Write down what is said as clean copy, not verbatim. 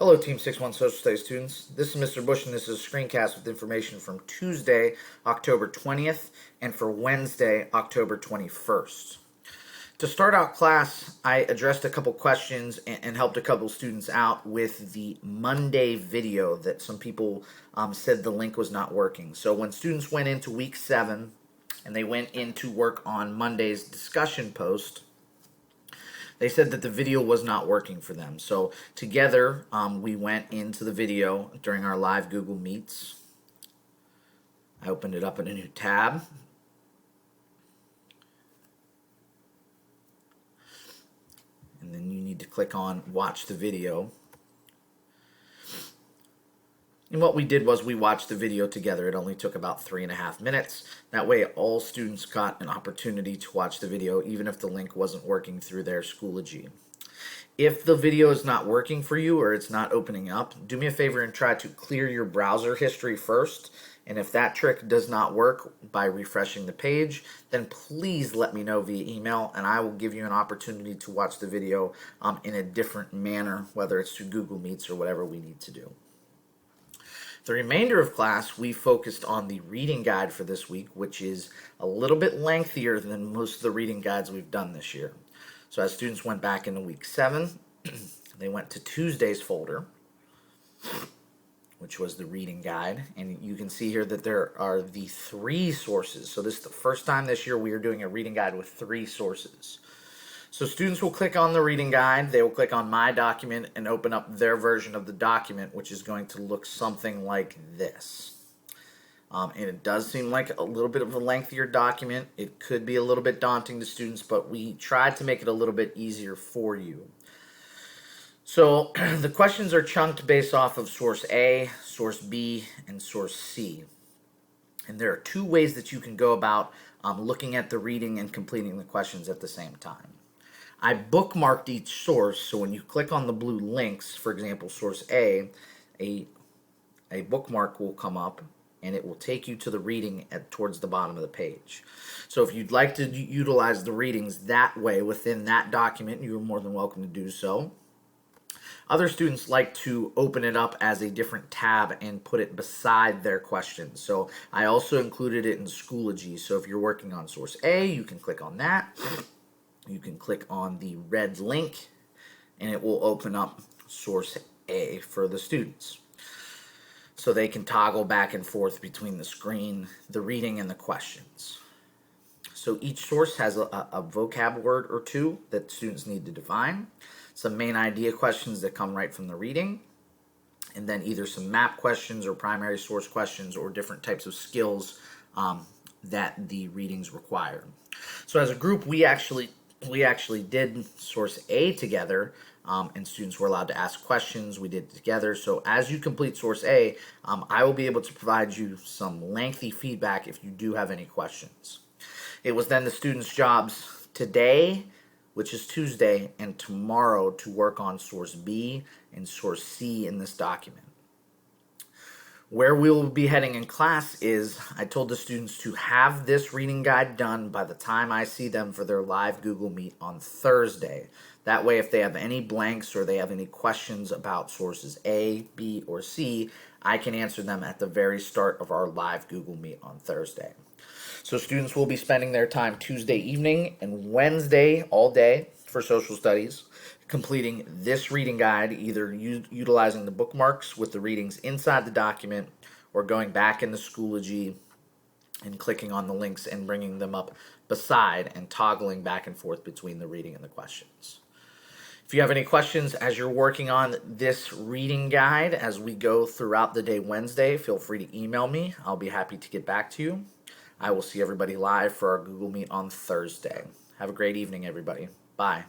Hello, Team 6-1 Social Studies students. This is Mr. Bush, and this is a screencast with information from Tuesday, October 20th, and for Wednesday, October 21st. To start out class, I addressed a couple questions and helped a couple students out with the Monday video that some people said the link was not working. So when students went into week 7 and they went in to work on Monday's discussion post, they said that the video was not working for them. So together, we went into the video during our live Google Meets. I opened it up in a new tab. And then you need to click on Watch the Video. And what we did was we watched the video together. It only took about 3.5 minutes. That way all students got an opportunity to watch the video even if the link wasn't working through their Schoology. If the video is not working for you or it's not opening up, do me a favor and try to clear your browser history first. And if that trick does not work by refreshing the page, then please let me know via email and I will give you an opportunity to watch the video in a different manner, whether it's through Google Meets or whatever we need to do. The remainder of class, we focused on the reading guide for this week, which is a little bit lengthier than most of the reading guides we've done this year. So as students went back into week 7, they went to Tuesday's folder, which was the reading guide. And you can see here that there are the 3 sources. So this is the first time this year we are doing a reading guide with 3 sources. So students will click on the reading guide, they will click on My Document and open up their version of the document, which is going to look something like this. And it does seem like a little bit of a lengthier document. It could be a little bit daunting to students, but we tried to make it a little bit easier for you. So the questions are chunked based off of source A, source B, and source C. And there are 2 ways that you can go about looking at the reading and completing the questions at the same time. I bookmarked each source, so when you click on the blue links, for example, source A bookmark will come up and it will take you to the reading towards the bottom of the page. So if you'd like to utilize the readings that way within that document, you're more than welcome to do so. Other students like to open it up as a different tab and put it beside their questions. So I also included it in Schoology. So if you're working on source A, you can click on that. You can click on the red link and it will open up source A for the students. So they can toggle back and forth between the screen, the reading, and the questions. So each source has a vocab word or 2 that students need to define, some main idea questions that come right from the reading, and then either some map questions or primary source questions or different types of skills that the readings require. So as a group, we actually did source A together, and students were allowed to ask questions. We did it together. So as you complete source A, I will be able to provide you some lengthy feedback if you do have any questions. It was then the students' jobs today, which is Tuesday, and tomorrow to work on source B and source C in this document. Where we will be heading in class is, I told the students to have this reading guide done by the time I see them for their live Google Meet on Thursday. That way, if they have any blanks or they have any questions about sources A, B, or C, I can answer them at the very start of our live Google Meet on Thursday. So students will be spending their time Tuesday evening and Wednesday all day for social studies, completing this reading guide, either utilizing the bookmarks with the readings inside the document or going back into Schoology and clicking on the links and bringing them up beside and toggling back and forth between the reading and the questions. If you have any questions as you're working on this reading guide as we go throughout the day Wednesday, feel free to email me. I'll be happy to get back to you. I will see everybody live for our Google Meet on Thursday. Have a great evening, everybody. Bye.